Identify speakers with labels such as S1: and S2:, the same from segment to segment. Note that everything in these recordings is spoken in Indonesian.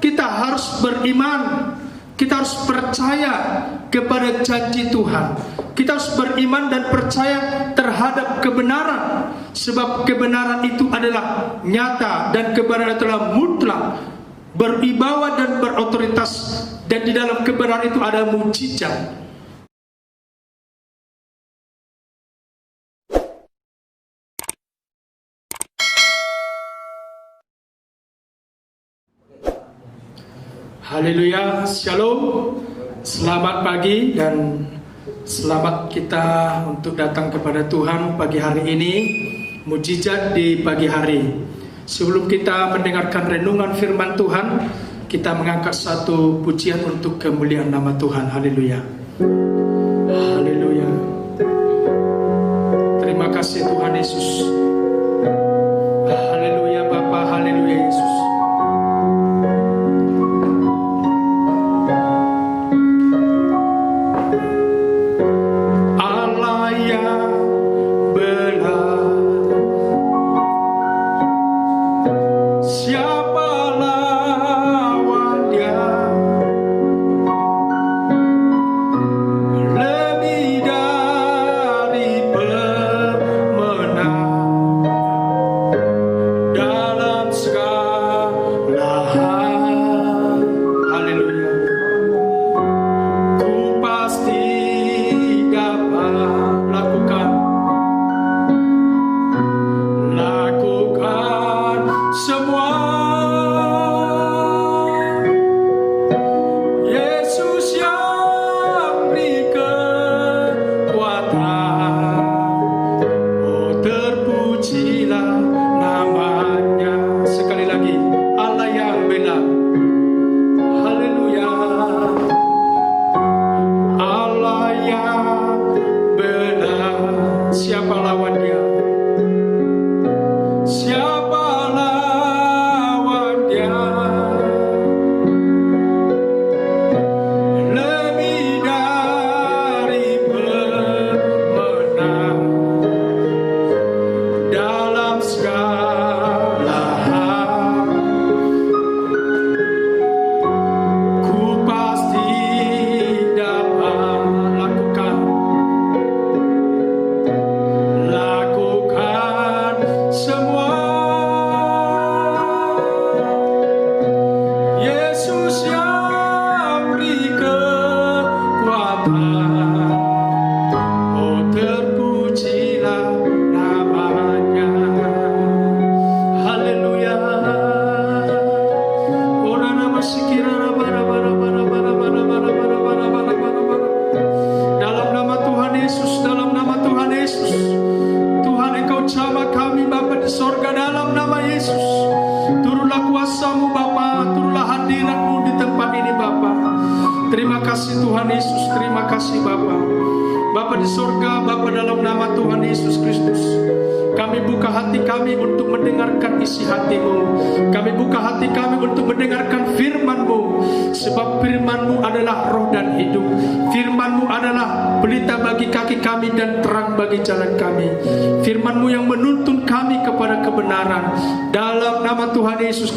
S1: kita harus beriman, kita harus percaya kepada janji Tuhan. Kita harus beriman dan percaya terhadap kebenaran, sebab kebenaran itu adalah nyata dan kebenaran adalah mutlak, berwibawa dan berotoritas, dan di dalam kebenaran itu ada mukjizat. Haleluya, shalom, selamat pagi dan selamat kita untuk datang kepada Tuhan pagi hari ini, mukjizat di pagi hari. Sebelum kita mendengarkan renungan firman Tuhan, kita mengangkat satu pujian untuk kemuliaan nama Tuhan. Haleluya, haleluya. Terima kasih Tuhan Yesus. Haleluya Bapa, haleluya Yesus.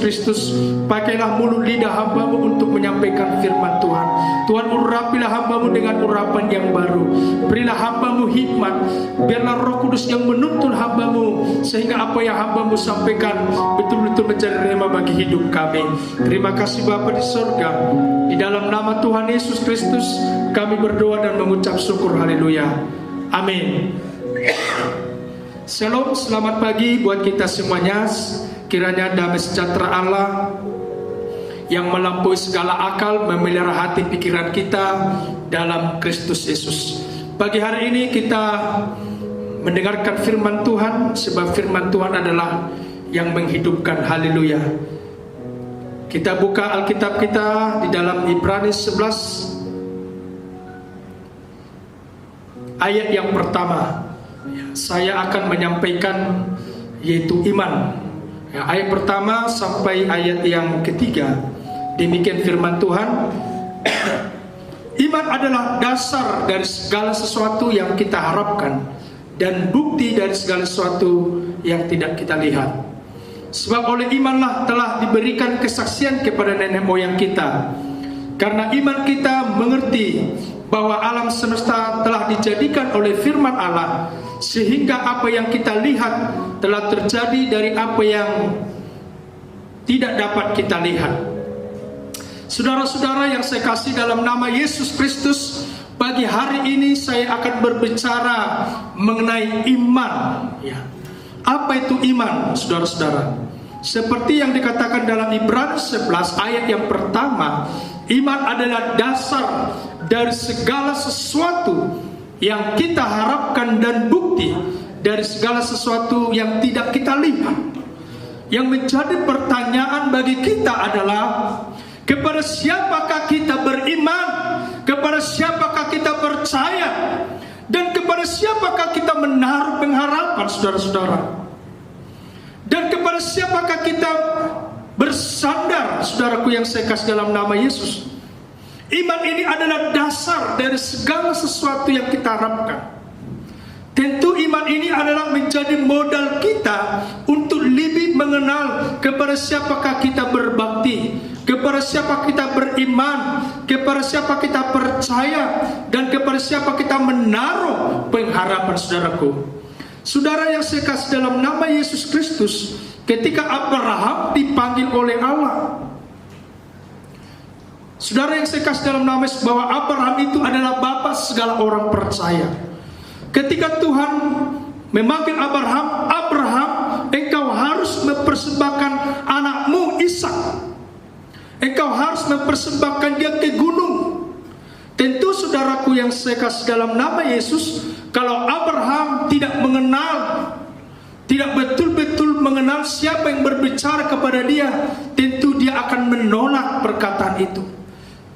S1: Kristus, pakailah mulut lidah hamba-Mu untuk menyampaikan firman Tuhan. Tuhan, urapilah hamba-Mu dengan urapan yang baru. Berilah hamba-Mu hikmat. Biarlah Roh Kudus yang menuntun hamba-Mu, sehingga apa yang hamba-Mu sampaikan betul-betul menjadi rema bagi hidup kami. Terima kasih Bapa di surga. Di dalam nama Tuhan Yesus Kristus kami berdoa dan mengucap syukur. Haleluya, amin. Shalom, selamat pagi buat kita semuanya. Kiranya damai sejahtera Allah yang melampaui segala akal memelihara hati pikiran kita dalam Kristus Yesus. Pagi hari ini kita mendengarkan firman Tuhan, sebab firman Tuhan adalah yang menghidupkan. Haleluya. Kita buka Alkitab kita di dalam Ibrani 11 ayat yang pertama. Saya akan menyampaikan yaitu iman. Ayat pertama sampai ayat yang ketiga. Demikian firman Tuhan. Iman adalah dasar dari segala sesuatu yang kita harapkan dan bukti dari segala sesuatu yang tidak kita lihat. Sebab oleh imanlah telah diberikan kesaksian kepada nenek moyang kita. Karena iman kita mengerti bahwa alam semesta telah dijadikan oleh firman Allah, sehingga apa yang kita lihat telah terjadi dari apa yang tidak dapat kita lihat. Saudara-saudara yang saya kasih dalam nama Yesus Kristus, pagi hari ini saya akan berbicara mengenai iman. Ya. Apa itu iman, saudara-saudara? Seperti yang dikatakan dalam Ibrani 11 ayat yang pertama, iman adalah dasar dari segala sesuatu yang kita harapkan dan bukti dari segala sesuatu yang tidak kita lihat. Yang menjadi pertanyaan bagi kita adalah, kepada siapakah kita beriman? Kepada siapakah kita percaya? Dan kepada siapakah kita menaruh pengharapan, saudara-saudara? Dan kepada siapakah kita bersandar, saudaraku yang saya kasih dalam nama Yesus? Iman ini adalah dasar dari segala sesuatu yang kita harapkan. Tentu iman ini adalah menjadi modal kita untuk lebih mengenal kepada siapakah kita berbakti, kepada siapa kita beriman, kepada siapa kita percaya, dan kepada siapa kita menaruh pengharapan, saudaraku. Saudara yang saya kasih dalam nama Yesus Kristus, ketika Abraham dipanggil oleh Allah, saudara yang saya kasih dalam nama Yesus, bahwa Abraham itu adalah bapa segala orang percaya. Ketika Tuhan memanggil Abraham, Abraham, engkau harus mempersembahkan anakmu Ishak. Engkau harus mempersembahkan dia ke gunung. Tentu saudaraku yang saya kasih dalam nama Yesus, kalau Abraham tidak mengenal, tidak betul-betul mengenal siapa yang berbicara kepada dia, tentu dia akan menolak perkataan itu.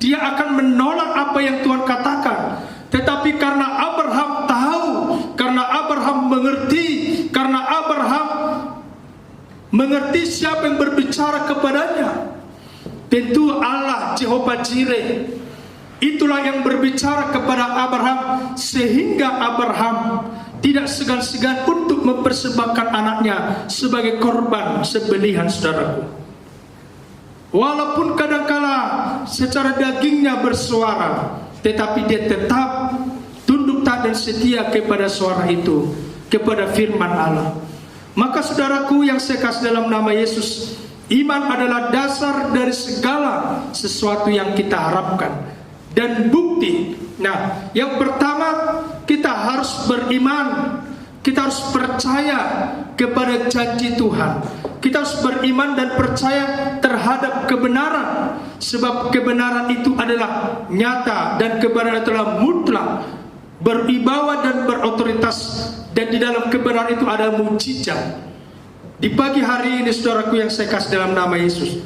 S1: Dia akan menolak apa yang Tuhan katakan. Tetapi karena Abraham tahu, karena Abraham mengerti, karena Abraham mengerti siapa yang berbicara kepadanya, tentu Allah Jehovah Jireh itulah yang berbicara kepada Abraham, sehingga Abraham tidak segan-segan untuk mempersembahkan anaknya sebagai korban sembelihan, saudaraku. Walaupun kadangkala secara dagingnya bersuara, tetapi dia tetap tunduk taat dan setia kepada suara itu, kepada firman Allah. Maka saudaraku yang saya kasih dalam nama Yesus, iman adalah dasar dari segala sesuatu yang kita harapkan dan bukti. Nah, yang pertama, kita harus beriman. Kita harus percaya kepada janji Tuhan. Kita harus beriman dan percaya terhadap kebenaran. Sebab kebenaran itu adalah nyata dan kebenaran itu adalah mutlak, berwibawa dan berotoritas. Dan di dalam kebenaran itu ada mukjizat. Di pagi hari ini, saudaraku yang saya kasih dalam nama Yesus,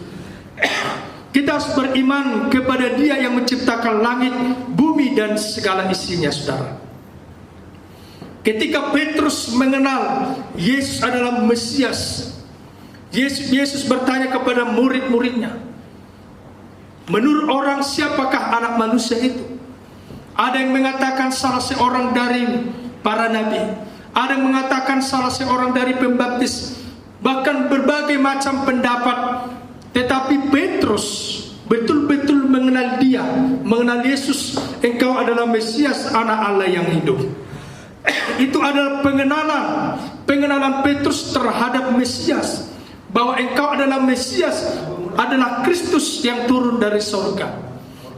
S1: kita harus beriman kepada Dia yang menciptakan langit, bumi, dan segala isinya, saudara. Ketika Petrus mengenal Yesus adalah Mesias, Yesus bertanya kepada murid-muridnya, menurut orang siapakah anak manusia itu? Ada yang mengatakan salah seorang dari para nabi, ada yang mengatakan salah seorang dari pembaptis, bahkan berbagai macam pendapat. Tetapi Petrus betul-betul mengenal Dia, mengenal Yesus. Engkau adalah Mesias, anak Allah yang hidup. Itu adalah pengenalan Petrus terhadap Mesias, bahwa engkau adalah Mesias, adalah Kristus yang turun dari surga.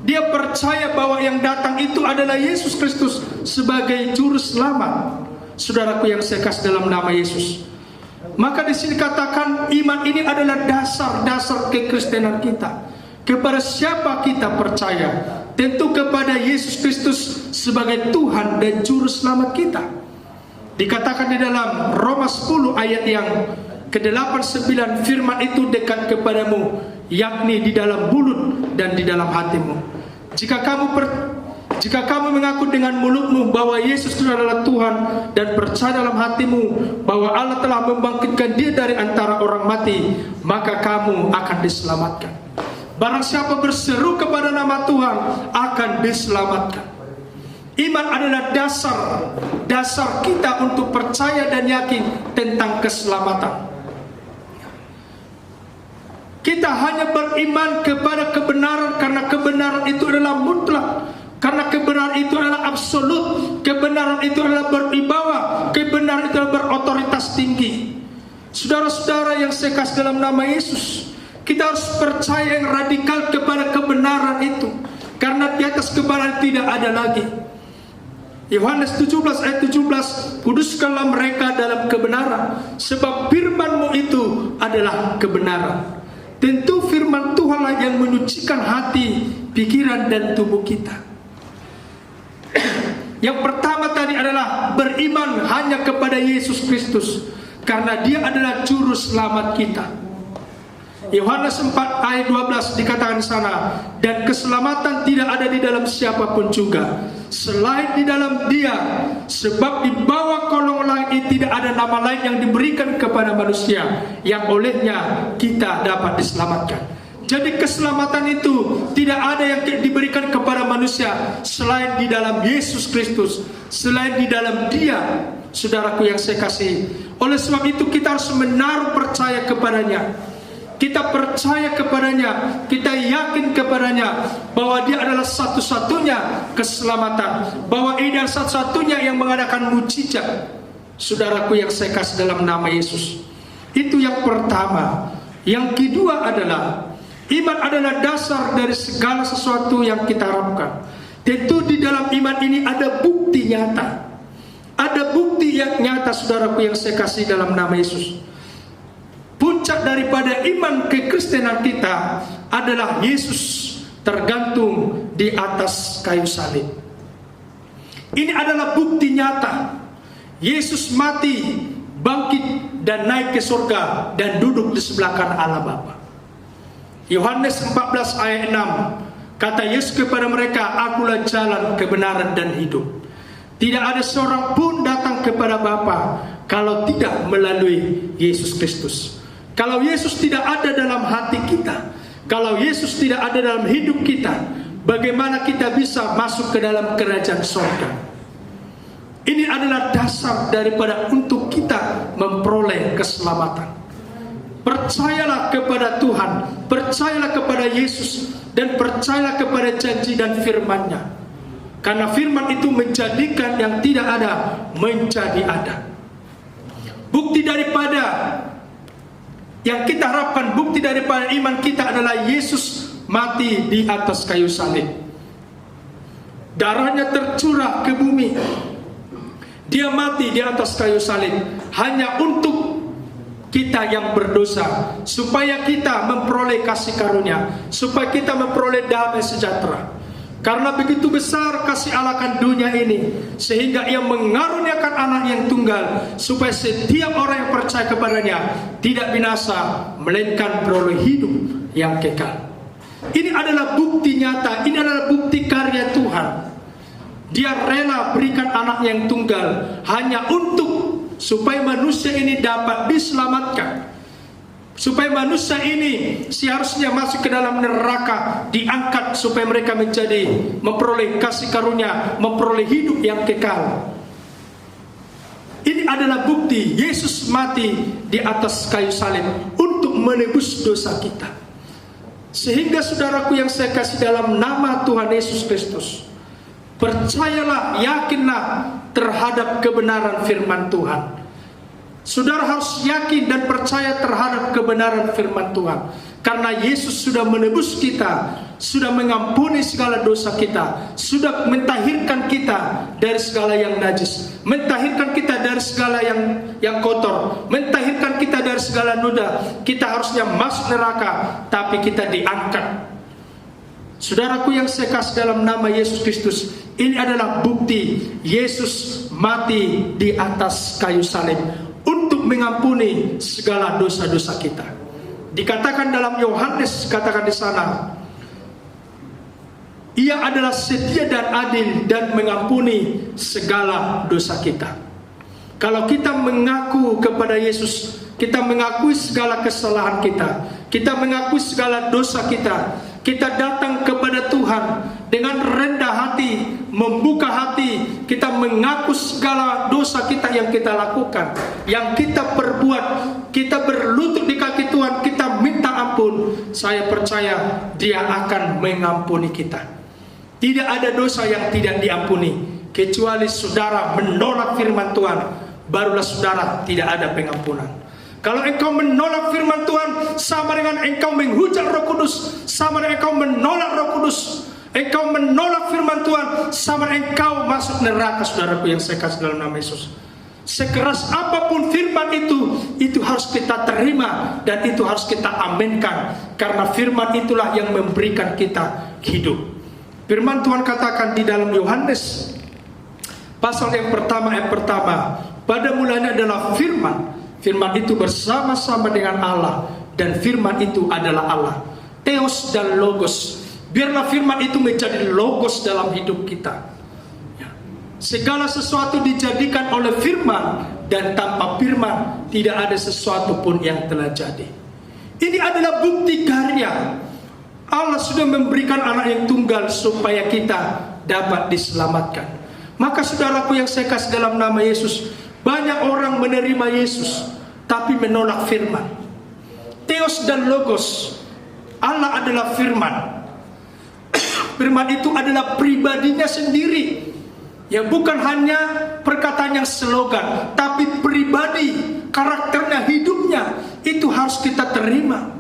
S1: Dia percaya bahwa yang datang itu adalah Yesus Kristus sebagai juru selamat. Saudaraku yang saya kasih dalam nama Yesus, maka di sini katakan iman ini adalah dasar-dasar kekristenan kita. Kepada siapa kita percaya? Tentu kepada Yesus Kristus sebagai Tuhan dan Juru Selamat kita. Dikatakan di dalam Roma 10 ayat yang ke-8-9, firman itu dekat kepadamu, yakni di dalam mulut dan di dalam hatimu. Jika kamu mengaku dengan mulutmu bahwa Yesus itu adalah Tuhan dan percaya dalam hatimu bahwa Allah telah membangkitkan Dia dari antara orang mati, maka kamu akan diselamatkan. Barang siapa berseru kepada nama Tuhan akan diselamatkan. Iman adalah dasar kita untuk percaya dan yakin tentang keselamatan. Kita hanya beriman kepada kebenaran karena kebenaran itu adalah mutlak. Karena kebenaran itu adalah absolut. Kebenaran itu adalah berwibawa. Kebenaran itu adalah berotoritas tinggi. Saudara-saudara yang saya kasih dalam nama Yesus, kita harus percaya yang radikal kepada kebenaran itu. Karena di atas kebenaran tidak ada lagi. Yohanes 17 ayat 17, kuduskanlah mereka dalam kebenaran, sebab firman-Mu itu adalah kebenaran. Tentu firman Tuhanlah yang menyucikan hati, pikiran dan tubuh kita. Yang pertama tadi adalah beriman hanya kepada Yesus Kristus, karena Dia adalah juru selamat kita. Yohanes 4 ayat 12 dikatakan di sana, dan keselamatan tidak ada di dalam siapapun juga selain di dalam Dia, sebab di bawah kolong langit tidak ada nama lain yang diberikan kepada manusia yang olehnya kita dapat diselamatkan. Jadi keselamatan itu tidak ada yang diberikan kepada manusia selain di dalam Yesus Kristus, selain di dalam Dia. Saudaraku yang saya kasih, oleh sebab itu kita harus menaruh percaya kepadanya. Kita percaya kepadanya, kita yakin kepadanya bahwa Dia adalah satu-satunya keselamatan, bahwa Ia adalah satu-satunya yang mengadakan mujizat. Saudaraku yang saya kasih dalam nama Yesus, itu yang pertama. Yang kedua adalah iman adalah dasar dari segala sesuatu yang kita harapkan. Tentu di dalam iman ini ada bukti nyata. Ada bukti yang nyata, saudaraku yang saya kasih dalam nama Yesus. Puncak daripada iman kekristenan kita adalah Yesus tergantung di atas kayu salib. Ini adalah bukti nyata. Yesus mati, bangkit dan naik ke surga dan duduk di sebelah kanan Allah Bapa. Yohanes 14 ayat 6, kata Yesus kepada mereka, akulah jalan, kebenaran dan hidup. Tidak ada seorang pun datang kepada Bapa kalau tidak melalui Yesus Kristus. Kalau Yesus tidak ada dalam hati kita, kalau Yesus tidak ada dalam hidup kita, bagaimana kita bisa masuk ke dalam kerajaan surga? Ini adalah dasar daripada untuk kita memperoleh keselamatan. Percayalah kepada Tuhan, percayalah kepada Yesus, dan percayalah kepada janji dan firman-Nya. Karena firman itu menjadikan yang tidak ada menjadi ada. Bukti daripada yang kita harapkan, bukti daripada iman kita adalah Yesus mati di atas kayu salib. Darahnya tercurah ke bumi. Dia mati di atas kayu salib hanya untuk kita yang berdosa, supaya kita memperoleh kasih karunia, supaya kita memperoleh damai sejahtera. Karena begitu besar kasih Allah akan dunia ini, sehingga Ia mengaruniakan anak yang tunggal, supaya setiap orang yang percaya kepadanya tidak binasa, melainkan beroleh hidup yang kekal. Ini adalah bukti nyata, ini adalah bukti karya Tuhan. Dia rela berikan anak yang tunggal hanya untuk supaya manusia ini dapat diselamatkan. Supaya manusia ini seharusnya masuk ke dalam neraka, diangkat supaya mereka menjadi memperoleh kasih karunia, memperoleh hidup yang kekal. Ini adalah bukti Yesus mati di atas kayu salib untuk menebus dosa kita. Sehingga saudaraku yang saya kasih dalam nama Tuhan Yesus Kristus, percayalah, yakinlah terhadap kebenaran firman Tuhan. Saudara harus yakin dan percaya terhadap kebenaran firman Tuhan. Karena Yesus sudah menebus kita, sudah mengampuni segala dosa kita, sudah mentahirkan kita dari segala yang najis, mentahirkan kita dari segala yang kotor, mentahirkan kita dari segala noda. Kita harusnya masuk neraka, tapi kita diangkat. Saudaraku yang saya kasih dalam nama Yesus Kristus, ini adalah bukti Yesus mati di atas kayu salib untuk mengampuni segala dosa-dosa kita. Dikatakan dalam Yohanes, katakan di sana, Ia adalah setia dan adil dan mengampuni segala dosa kita. Kalau kita mengaku kepada Yesus, kita mengakui segala kesalahan kita mengakui segala dosa kita datang kepada Tuhan dengan rendah hati, membuka hati, kita mengaku segala dosa kita yang kita lakukan, yang kita perbuat, kita berlutut di kaki Tuhan, kita minta ampun. apapun, saya percaya Dia akan mengampuni kita. Tidak ada dosa yang tidak diampuni, kecuali saudara menolak firman Tuhan, barulah saudara tidak ada pengampunan. Kalau engkau menolak firman Tuhan, sama dengan engkau menghujat Roh Kudus, sama dengan engkau menolak Roh Kudus. Engkau menolak firman Tuhan, sama dengan engkau masuk neraka, saudaraku yang saya kasih dalam nama Yesus. Sekeras apapun firman itu harus kita terima dan itu harus kita aminkan, karena firman itulah yang memberikan kita hidup. Firman Tuhan katakan di dalam Yohanes pasal yang pertama, pada mulanya adalah firman. Firman itu bersama-sama dengan Allah, dan firman itu adalah Allah. Theos dan logos. Biarlah firman itu menjadi logos dalam hidup kita. Segala sesuatu dijadikan oleh firman, dan tanpa firman tidak ada sesuatu pun yang telah jadi. Ini adalah bukti karya Allah sudah memberikan anak yang tunggal supaya kita dapat diselamatkan. Maka saudaraku yang saya kasih dalam nama Yesus, banyak orang menerima Yesus tapi menolak firman. Theos dan logos. Allah adalah firman. Firman itu adalah pribadinya sendiri. Ya, bukan hanya perkataan yang slogan, tapi pribadi, karakternya, hidupnya, itu harus kita terima.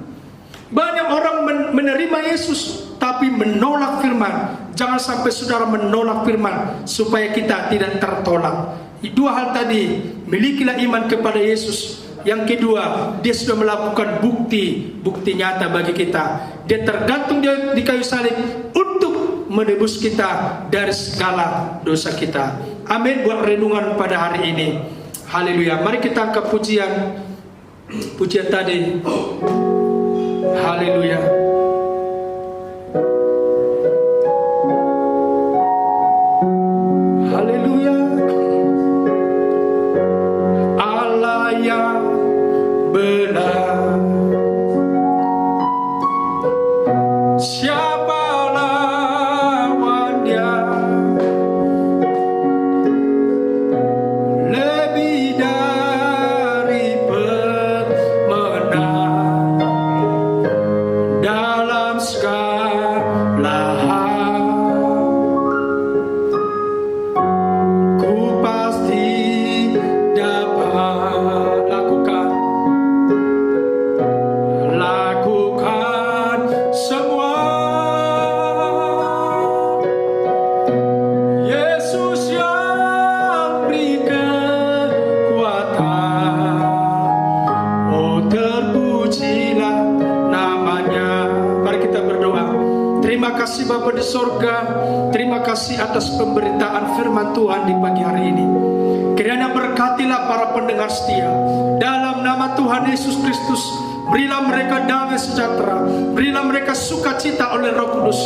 S1: Banyak orang menerima Yesus tapi menolak firman. Jangan sampai saudara menolak firman supaya kita tidak tertolak. Dua hal tadi, milikilah iman kepada Yesus. Yang kedua, dia sudah melakukan bukti nyata bagi kita. Dia tergantung di kayu salib untuk menebus kita dari segala dosa kita. Amin. Buat renungan pada hari ini. Haleluya. Mari kita angkat pujian tadi. Haleluya. Haleluya. Allah yang benar, siapa lawan Dia? Lebih dari pemenang dalam segala hal, ku pasti dapat lakukan semua. Yesus yang beri kekuatan, oh terpujilah namanya. Mari kita berdoa. Terima kasih Bapa di sorga, terima kasih atas pemberitaan firman Tuhan di pagi hari ini. Kiranya berkatilah para pendengar setia. Dalam nama Tuhan Yesus Kristus, berilah mereka damai sejahtera, berilah mereka sukacita oleh Roh Kudus.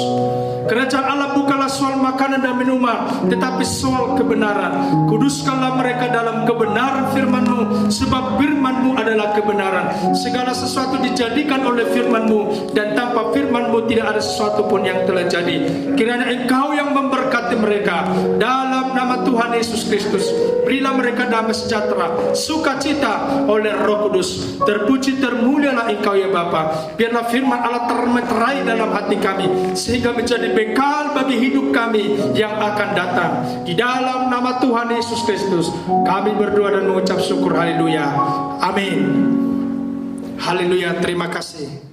S1: Kerajaan Allah bukanlah soal makanan dan minuman, tetapi soal kebenaran. Kuduskanlah mereka dalam kebenaran firman-Mu, sebab firman-Mu adalah kebenaran. Segala sesuatu dijadikan oleh firman-Mu, dan tanpa firman-Mu tidak ada sesuatu pun yang telah jadi. Kiranya Engkau yang memberkati mereka. Dalam nama Tuhan Yesus Kristus, berilah mereka damai sejahtera, sukacita oleh Roh Kudus. Terpuji termulialah Engkau ya Bapa. Biarlah firman Allah termeterai dalam hati kami, sehingga menjadi bekal bagi hidup kami yang akan datang. Di dalam nama Tuhan Yesus Kristus kami berdoa dan mengucap syukur. Haleluya. Amin. Haleluya. Terima kasih.